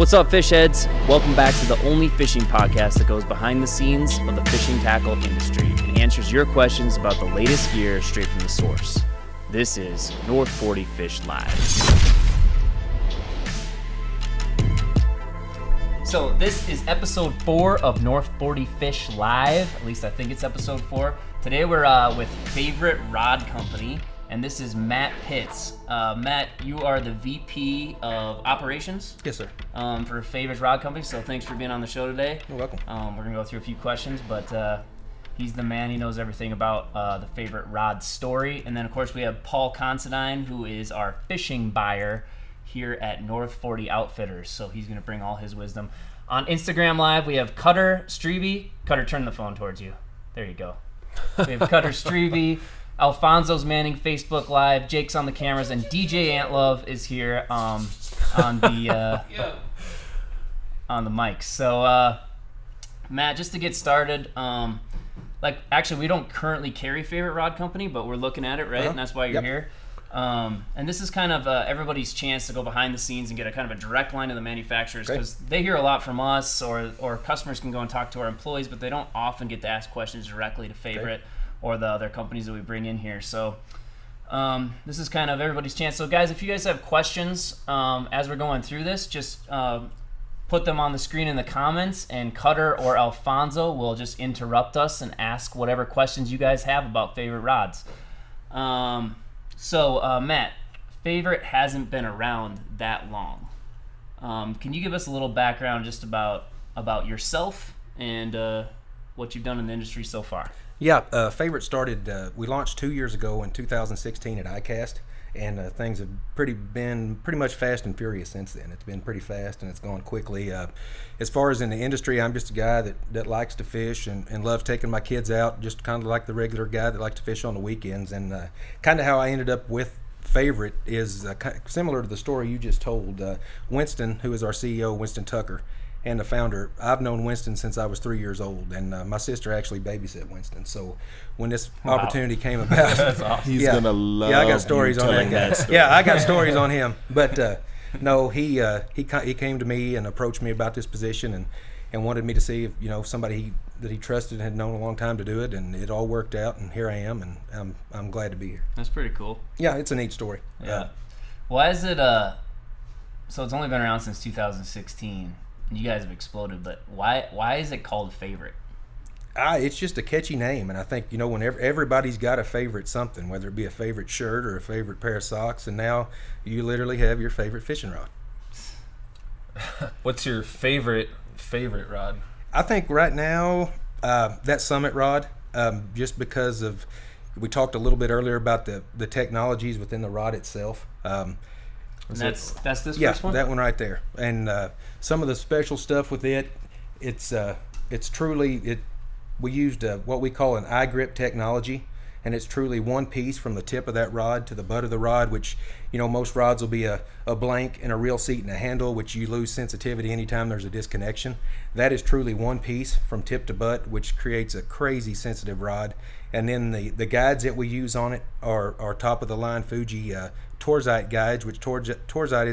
What's up, fish heads? Welcome back to the only fishing podcast that goes behind the scenes of the fishing tackle industry and answers your questions about the latest gear straight from the source. This is North 40 Fish Live. So this is episode 4 of North 40 Fish Live. At least I think it's episode 4. Today we're with Favorite Rod Company, and this is Matt Pitts. Matt, you are the VP of Operations. Yes, sir. For Favorite Rod Company, so thanks for being on the show today. You're welcome. We're going to go through a few questions, but he's the man. He knows everything about the Favorite Rod story. And then, of course, we have Paul Considine, who is our fishing buyer here at North 40 Outfitters, so he's going to bring all his wisdom. On Instagram Live, we have Cutter Strebe. Cutter, turn the phone towards you. There you go. We have Cutter Strebe. Alfonso's manning Facebook Live. Jake's on the cameras, and DJ Antlove is here on the mics. So, Matt, just to get started, actually, we don't currently carry Favorite Rod Company, but we're looking at it, right? And that's why you're here. And this is kind of everybody's chance to go behind the scenes and get a kind of a direct line to the manufacturers, because they hear a lot from us, or customers can go and talk to our employees, but they don't often get to ask questions directly to Favorite or the other companies that we bring in here. So this is kind of everybody's chance. So guys, if you guys have questions as we're going through this, just put them on the screen in the comments, and Cutter or Alfonso will just interrupt us and ask whatever questions you guys have about Favorite rods. So Matt, Favorite hasn't been around that long. Can you give us a little background just about yourself and what you've done in the industry so far? Yeah, Favorite started, we launched 2 years ago in 2016 at ICAST, and things have been pretty much fast and furious since then. It's been pretty fast, and it's gone quickly. As far as in the industry, I'm just a guy that likes to fish and loves taking my kids out, just kind of like the regular guy that likes to fish on the weekends. And kind of how I ended up with Favorite is similar to the story you just told. Winston, who is our CEO, Winston Tucker, and the founder, I've known Winston since I was 3 years old, and my sister actually babysat Winston. So when this opportunity came about, That's awesome. He's gonna love. Yeah, I got stories on that guy. Story. Yeah, I got stories on him. But no, he came to me and approached me about this position and wanted me to see if somebody that he trusted and had known a long time to do it, and it all worked out, and here I am, and I'm glad to be here. That's pretty cool. Yeah, it's a neat story. Yeah. Why is it? So it's only been around since 2016. You guys have exploded, but why is it called Favorite? It's just a catchy name, and I think whenever everybody's got a favorite something, whether it be a favorite shirt or a favorite pair of socks, and now you literally have your favorite fishing rod. What's your favorite rod? I think right now that Summit rod, just because of we talked a little bit earlier about the technologies within the rod itself. That's this first one? That one right there. And some of the special stuff with it, it's truly we used what we call an iGrip technology, and it's truly one piece from the tip of that rod to the butt of the rod, which most rods will be a blank and a reel seat and a handle, which you lose sensitivity anytime there's a disconnection. That is truly one piece from tip to butt, which creates a crazy sensitive rod. And then the guides that we use on it are top of the line Fuji Torzite guides, which Torzite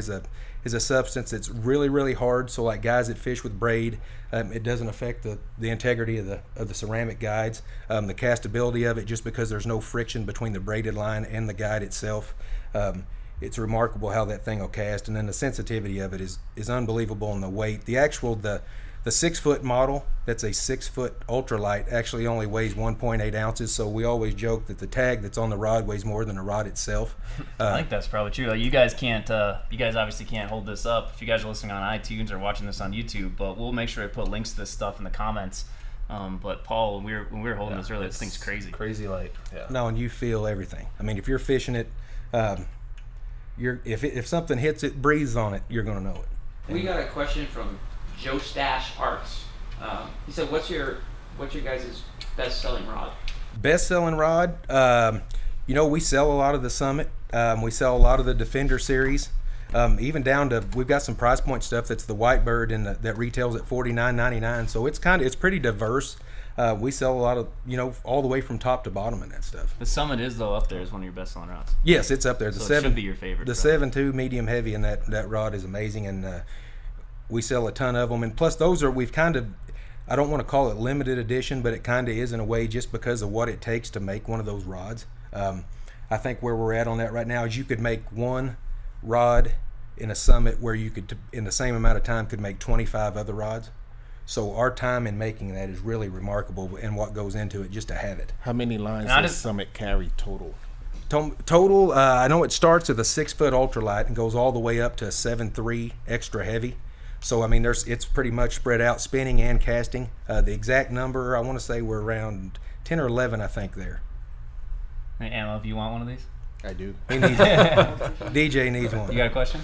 is a substance that's really, really hard. So like guys that fish with braid, it doesn't affect the integrity of the ceramic guides. The castability of it, just because there's no friction between the braided line and the guide itself. It's remarkable how that thing will cast, and then the sensitivity of it is unbelievable, and the weight. The 6 foot model, that's a 6 foot ultralight, actually only weighs 1.8 ounces. So we always joke that the tag that's on the rod weighs more than the rod itself. I think that's probably true. You guys obviously can't hold this up if you guys are listening on iTunes or watching this on YouTube, but we'll make sure to put links to this stuff in the comments. But Paul, when we were holding this earlier, this thing's crazy. Crazy light. Yeah. No, and you feel everything. I mean, if you're fishing it, if something hits it, breathes on it, you're going to know it. We got a question from Joe Stash Arts. He said, "What's your guys' best-selling rod?" Best-selling rod, we sell a lot of the Summit. We sell a lot of the Defender series, even down to we've got some price point stuff that's the Whitebird and that retails at $49.99. So it's pretty diverse. We sell a lot of all the way from top to bottom in that stuff. The Summit is though up there as one of your best selling rods. Yes, it's up there. It should be your favorite. The 7.2 medium heavy in that rod is amazing, and We sell a ton of them, and plus those are we've kind of, I don't want to call it limited edition, but it kind of is in a way just because of what it takes to make one of those rods. I think where we're at on that right now is you could make one rod in a Summit where you could, in the same amount of time, could make 25 other rods. So our time in making that is really remarkable, and what goes into it just to have it. How many lines And I does just- Summit carry total? Total, I know it starts with a 6-foot ultralight and goes all the way up to a 7.3 extra heavy. So I mean, it's pretty much spread out, spinning and casting. The exact number, I want to say we're around 10 or 11, I think there. Hey, Emma, if you want one of these, I do. He needs one. DJ needs one. you got a question?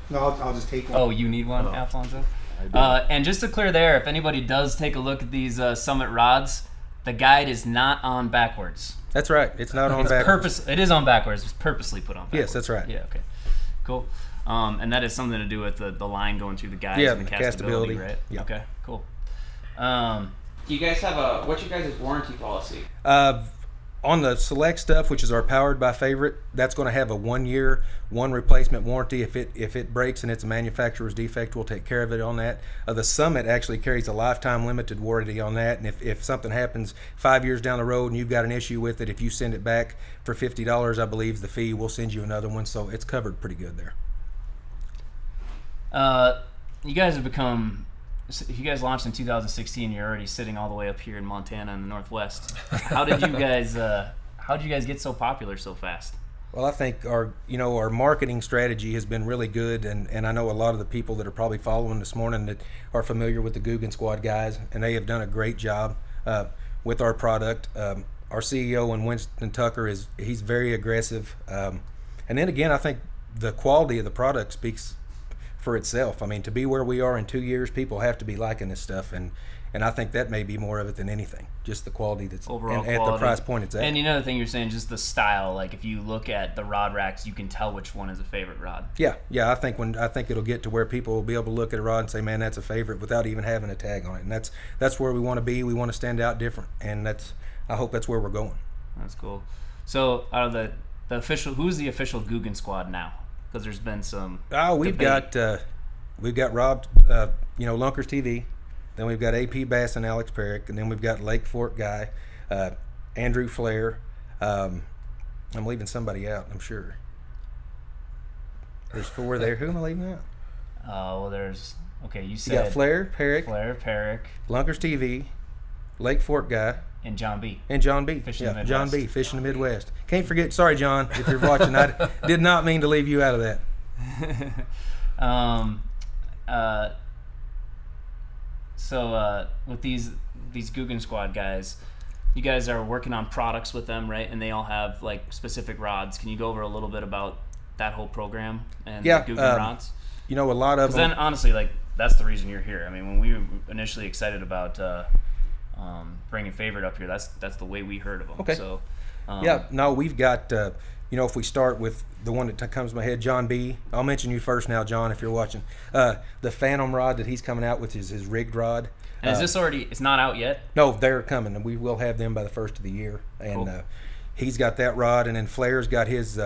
No, I'll just take one. Oh, you need one, Alfonso? I do. And just to clear there, if anybody does take a look at these Summit rods, the guide is not on backwards. That's right. It's not on It's backwards. It is on backwards. It's purposely put on backwards. Yes, that's right. Yeah, okay. Cool. And that is something to do with the line going through the guides Yeah, and the the castability, castability. right? Yeah. Okay, cool. Do you guys have what's your guys' warranty policy? On the select stuff, which is our powered by favorite, that's going to have a 1 year, one replacement warranty. If it breaks and it's a manufacturer's defect, we'll take care of it on that. The Summit actually carries a lifetime limited warranty on that, and if something happens 5 years down the road and you've got an issue with it, if you send it back for $50, I believe is the fee, we'll send you another one. So it's covered pretty good there. You guys have become. You guys launched in 2016. You're already sitting all the way up here in Montana in the Northwest. How did you guys? How did you guys get so popular so fast? Well, I think our marketing strategy has been really good, and I know a lot of the people that are probably following this morning that are familiar with the Guggen Squad guys, and they have done a great job with our product. Our CEO and Winston Tucker he's very aggressive, and then again, I think the quality of the product speaks for itself. I mean, to be where we are in 2 years, people have to be liking this stuff, and I think that may be more of it than anything, just the quality that's Overall and at quality. the price point it's at. And another thing you're saying, just the style. Like if you look at the rod racks, you can tell which one is a favorite rod. Yeah. I think it'll get to where people will be able to look at a rod and say, "Man, that's a favorite," without even having a tag on it. And that's where we want to be. We want to stand out different, and I hope that's where we're going. That's cool. So out of the official, who's the official Guggen Squad now? Because there's been some. We've debate. got Rob, Lunkers TV. Then we've got AP Bass and Alex Perrick, and then we've got Lake Fork Guy, Andrew Flair. I'm leaving somebody out, I'm sure. There's 4 there. Who am I leaving out? Well, there's. Okay, you You said got Flair, Perrick, Perrick, Lunkers TV, Lake Fork Guy, and John B. and John B. Fishing the Yeah, John Midwest. B. Fishing the Midwest. Can't forget. Sorry, John, if you're watching. I did not mean to leave you out of that. So with these Guggen Squad guys, you guys are working on products with them, right? And they all have like specific rods. Can you go over a little bit about that whole program and Yeah, the Guggen rods? A lot of Because them. then, honestly, like that's the reason you're here. I mean, when we were initially excited about bringing Favorite up here, that's the way we heard of them. Okay. So, We've got, if we start with the one that comes to my head, John B. I'll mention you first now, John, if you're watching. The Phantom rod that he's coming out with is his rigged rod. and is this already? It's not out yet. No, they're coming, and we will have them by the first of the year. And Cool. He's got that rod, and then Flair's got his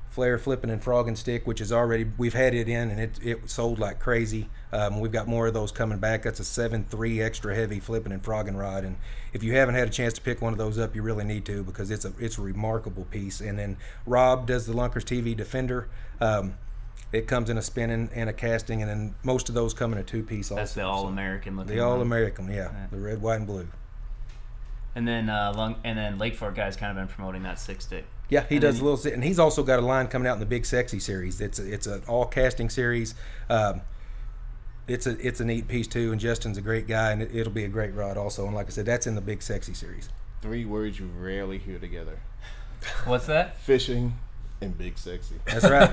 Flair flipping and frogging stick, which is already, we've had it in, and it sold like crazy. We've got more of those coming back. That's a 7.3 extra heavy flipping and frogging rod, and if you haven't had a chance to pick one of those up, you really need to, because it's a remarkable piece. And then Rob does the Lunkers TV Defender. It comes in a spinning and a casting, and then most of those come in a 2-piece also. That's the All-American looking. The one. All-American, yeah, the red, white, and blue. And then Lake Fork guy's kind of been promoting that 6-stick. Yeah, he And does then a little, and he's also got a line coming out in the Big Sexy series. It's an all casting series. It's a neat piece too, and Justin's a great guy, and it'll be a great rod also. And like I said, that's in the Big Sexy series. 3 words you rarely hear together: What's that? fishing and big sexy. That's right.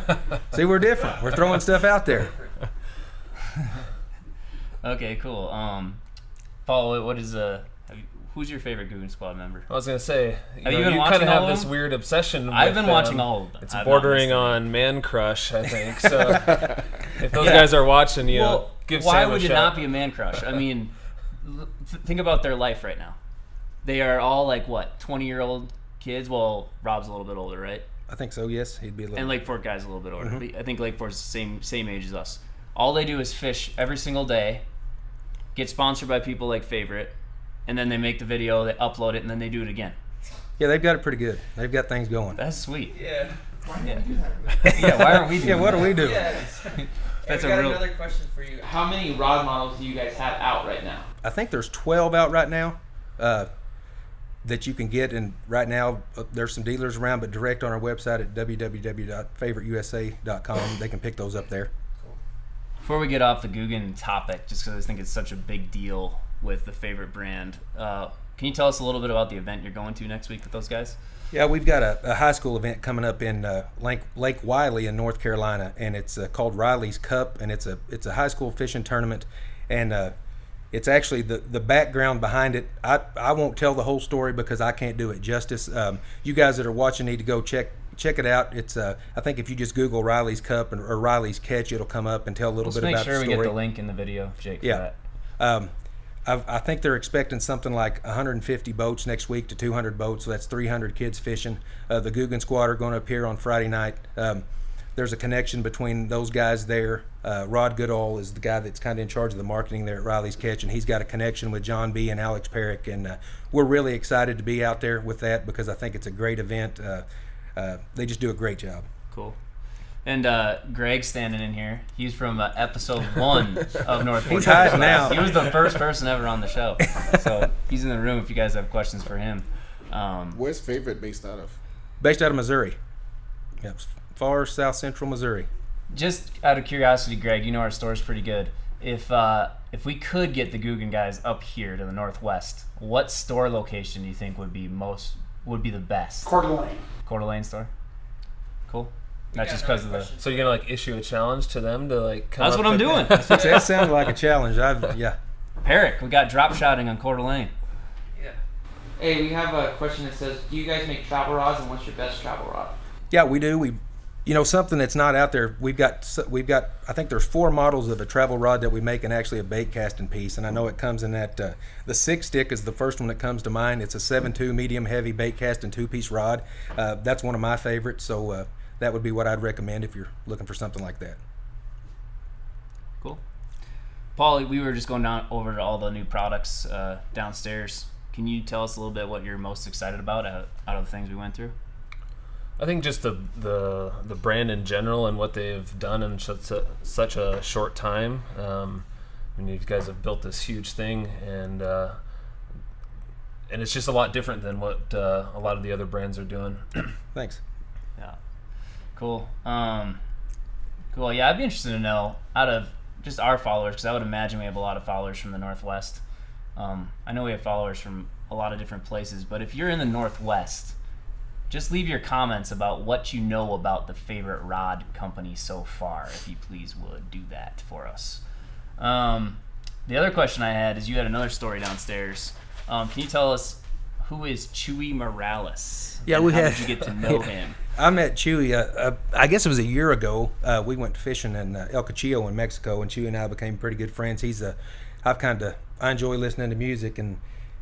See, we're different. We're throwing stuff out there. Okay, cool. Paul, what is who's your favorite Guggen Squad member? I was gonna say, Have you been you watching kind of all have of this them? weird obsession. I've with been watching them. all of them. It's I've not bordering missed on man crush, I think. So if those Yeah. guys are watching, Well, give why Sam would a it shout. not be a man crush? I mean, think about their life right now. They are all like what, 20-year-old kids? Well, Rob's a little bit older, right? I think so. Yes, he'd be a little. And Lake Fork guy's a little bit older. Mm-hmm. I think Lake Fork's the same age as us. All they do is fish every single day, get sponsored by people like Favorite, and then they make the video, they upload it, and then they do it again. Yeah, they've got it pretty good. They've got things going. That's sweet. Yeah. Yeah, why aren't we doing Yeah, what are we doing? That's I've a got real. another question for you. How many rod models do you guys have out right now? I think there's 12 out right now that you can get, and right now there's some dealers around, but direct on our website at www.favoriteusa.com. They can pick those up there. Before we get off the Guggen topic, just because I think it's such a big deal with the Favorite brand, can you tell us a little bit about the event you're going to next week with those guys? Yeah, we've got a high school event coming up in Lake Wiley in North Carolina, and it's called Riley's Cup, and it's a high school fishing tournament, and it's actually the background behind it. I won't tell the whole story because I can't do it justice. You guys that are watching need to go check it out. It's I think if you just Google Riley's Cup or Riley's Catch, it'll come up and tell a little bit about the story. Let's make sure we get the link in the video, Jake. Yeah. For that. I think they're expecting something like 150 boats next week to 200 boats, so that's 300 kids fishing. The Guggen Squad are going to appear on Friday night. There's a connection between those guys there. Rod Goodall is the guy that's kind of in charge of the marketing there at Riley's Catch, and he's got a connection with John B. and Alex Perrick, and we're really excited to be out there with that because I think it's a great event. They just do a great job. Cool. And Greg's standing in here. He's from episode 1 of North He's Fork. hiding now. He was the first person ever on the show. So he's in the room if you guys have questions for him. Where's Favorite based out of? Based out of Missouri. Yep, far south central Missouri. Just out of curiosity, Greg, you know our store's pretty good. If we could get the Guggen guys up here to the Northwest, what store location do you think would be the best? Coeur d'Alene. Coeur d'Alene store? Cool. Not just because of the... So you're gonna like issue a challenge to them to like come That's up what I'm with- doing. That sounded like a challenge. Yeah. Perrick, we got drop shotting on Coeur d'Alene. Yeah. Hey, we have a question that says, do you guys make travel rods, and what's your best travel rod? Yeah, we do. Something that's not out there. We've got. I think there's 4 models of a travel rod that we make, and actually a bait casting piece. And I know it comes in that. The 6-stick is the first one that comes to mind. It's a 7.2 medium heavy bait casting 2-piece rod. That's one of my favorites. So that would be what I'd recommend if you're looking for something like that. Cool. Paul, we were just going down over to all the new products downstairs. Can you tell us a little bit what you're most excited about out of the things we went through? I think just the brand in general and what they've done in such a short time. I mean, you guys have built this huge thing, and it's just a lot different than what a lot of the other brands are doing. Thanks. Yeah. Cool. Cool. Yeah, I'd be interested to know out of just our followers, because I would imagine we have a lot of followers from the Northwest. I know we have followers from a lot of different places, but if you're in the Northwest, just leave your comments about what you know about the Favorite Rod Company so far, if you please would do that for us. The other question I had is you had another story downstairs. Can you tell us who is Chewy Morales? Yeah, and how did you get to know him? I met Chewy, I guess it was a year ago. We went fishing in El Cachillo in Mexico, and Chewy and I became pretty good friends. I enjoy listening to music, and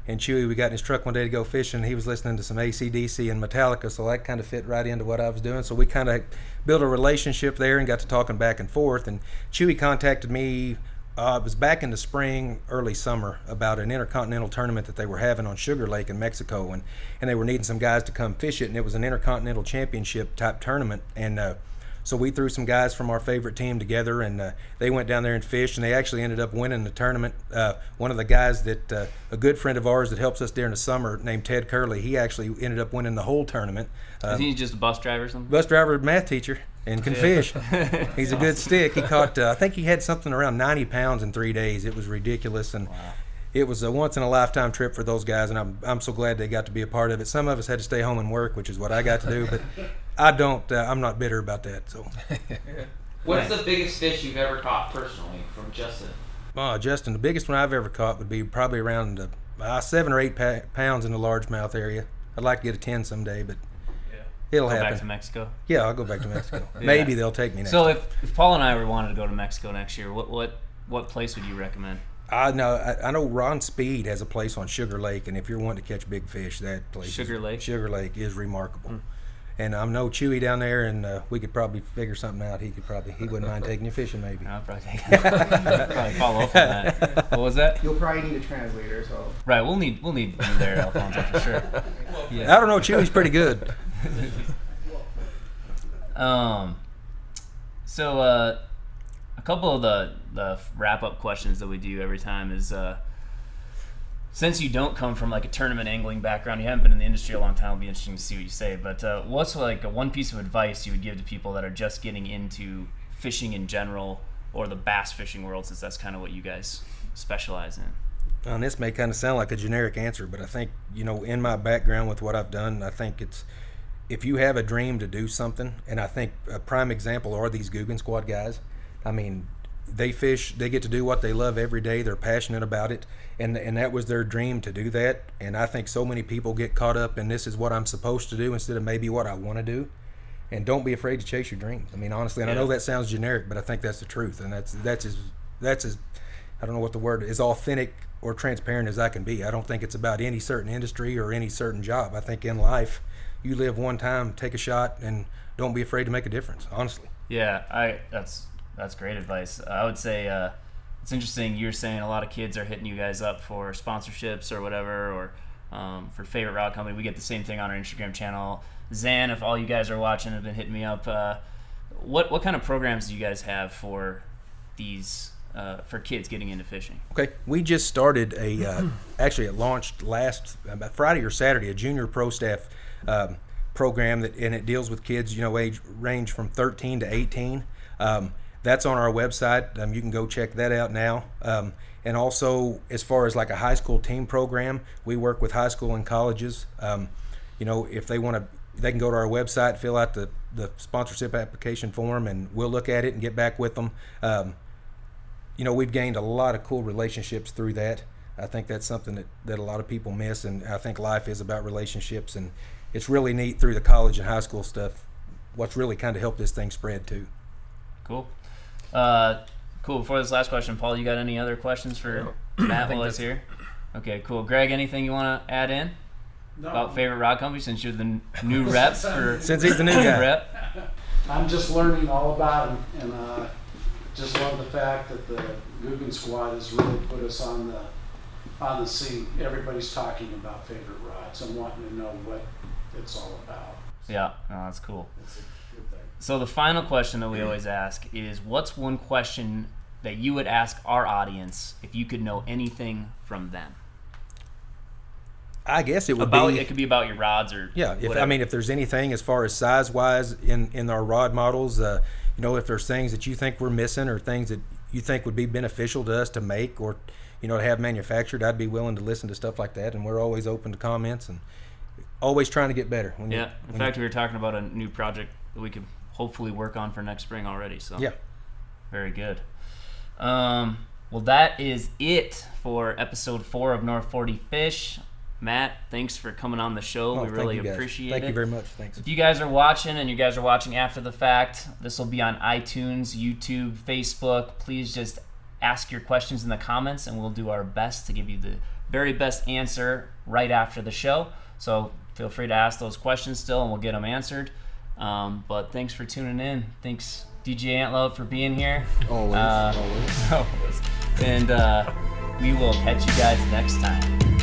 Chewy, we got in his truck one day to go fishing. He was listening to some AC/DC and Metallica, so that kind of fit right into what I was doing. So we kind of built a relationship there and got to talking back and forth. And Chewy contacted me, it was back in the spring, early summer, about an intercontinental tournament that they were having on Sugar Lake in Mexico, and they were needing some guys to come fish it, and it was an intercontinental championship type tournament. And so we threw some guys from our favorite team together, and they went down there and fished, and they actually ended up winning the tournament. One of the guys that, a good friend of ours that helps us during the summer, named Ted Curley, he actually ended up winning the whole tournament. Is he just a bus driver or something? Bus driver, math teacher, and can fish. He's a good stick. He caught, I think he had something around 90 pounds in 3 days. It was ridiculous, and it was a once-in-a-lifetime trip for those guys, and I'm so glad they got to be a part of it. Some of us had to stay home and work, which is what I got to do, but I'm not bitter about that. So, What's the biggest fish you've ever caught personally from Justin? Justin, the biggest one I've ever caught would be probably around 7 or 8 pounds in the largemouth area. I'd like to get a 10 someday, but it'll Go happen. back to Mexico. Yeah, I'll go back to Mexico. Yeah. Maybe they'll take me next So time. if Paul and I wanted to go to Mexico next year, what place would you recommend? I know Ron Speed has a place on Sugar Lake, and if you're wanting to catch big fish, that place Sugar Lake? Sugar Lake is remarkable. And I'm no Chewy down there, and we could probably figure something out. He wouldn't mind taking you fishing, maybe. I'll probably probably follow up on that. What was that? You'll probably need a translator, so. Right, we'll need you there, Alfonso, for sure. Yeah. I don't know. Chewy's pretty good. So a couple of the wrap-up questions that we do every time is, since you don't come from like a tournament angling background, you haven't been in the industry a long time, it'll be interesting to see what you say, but what's like one piece of advice you would give to people that are just getting into fishing in general, or the bass fishing world, since that's kind of what you guys specialize in? And this may kind of sound like a generic answer, but I think, in my background with what I've done, I think it's, if you have a dream to do something, and I think a prime example are these Googan Squad guys. I mean, they fish, they get to do what they love every day, they're passionate about it, and that was their dream to do that. And I think so many people get caught up in this is what I'm supposed to do instead of maybe what I want to do. And don't be afraid to chase your dreams. I mean, honestly, and I know that sounds generic, but I think that's the truth, and that's as I don't know what the word is, authentic or transparent as I can be. I don't think it's about any certain industry or any certain job. I think in life, you live one time, take a shot, and don't be afraid to make a difference, honestly. Yeah, that's great advice. I would say it's interesting you're saying a lot of kids are hitting you guys up for sponsorships or whatever, or for favorite rod company. We get the same thing on our Instagram channel. Zan, if all you guys are watching, have been hitting me up. What kind of programs do you guys have for these for kids getting into fishing? Okay, we just started actually it launched last Friday or Saturday, a junior pro staff program and it deals with kids, age range from 13 to 18. That's on our website. You can go check that out now. And also, as far as like a high school team program, we work with high school and colleges. If they want to, they can go to our website, fill out the sponsorship application form, and we'll look at it and get back with them. We've gained a lot of cool relationships through that. I think that's something that a lot of people miss, and I think life is about relationships, and it's really neat through the college and high school stuff. What's really kind of helped this thing spread too. Cool. Cool. Before this last question, Paul, you got any other questions for Matt while he's here? Okay, cool. Greg, anything you want to add in about favorite rod company, since you're the new rep for since he's the new guy? Rep. I'm just learning all about him, and just love the fact that the Googan Squad has really put us on the scene. Everybody's talking about favorite rods. I'm wanting to know what it's all about. Yeah, no, that's cool. It's a good thing. So the final question that we always ask is, what's one question that you would ask our audience if you could know anything from them? I guess it would be. It could be about your rods or if there's anything as far as size wise in our rod models, if there's things that you think we're missing or things that you think would be beneficial to us to make or to have manufactured, I'd be willing to listen to stuff like that. And we're always open to comments and always trying to get better. In fact, we were talking about a new project that we could hopefully work on for next spring already. So yeah, very good. Well, that is it for episode 4 of North 40 Fish. Matt, thanks for coming on the show. We really appreciate it. Thank you very much. Thanks. If you guys are watching and you guys are watching after the fact, this will be on iTunes, YouTube, Facebook. Please just ask your questions in the comments and we'll do our best to give you the very best answer right after the show. So feel free to ask those questions still and we'll get them answered. But thanks for tuning in. Thanks, DJ Antlove, for being here. Always. And we will catch you guys next time.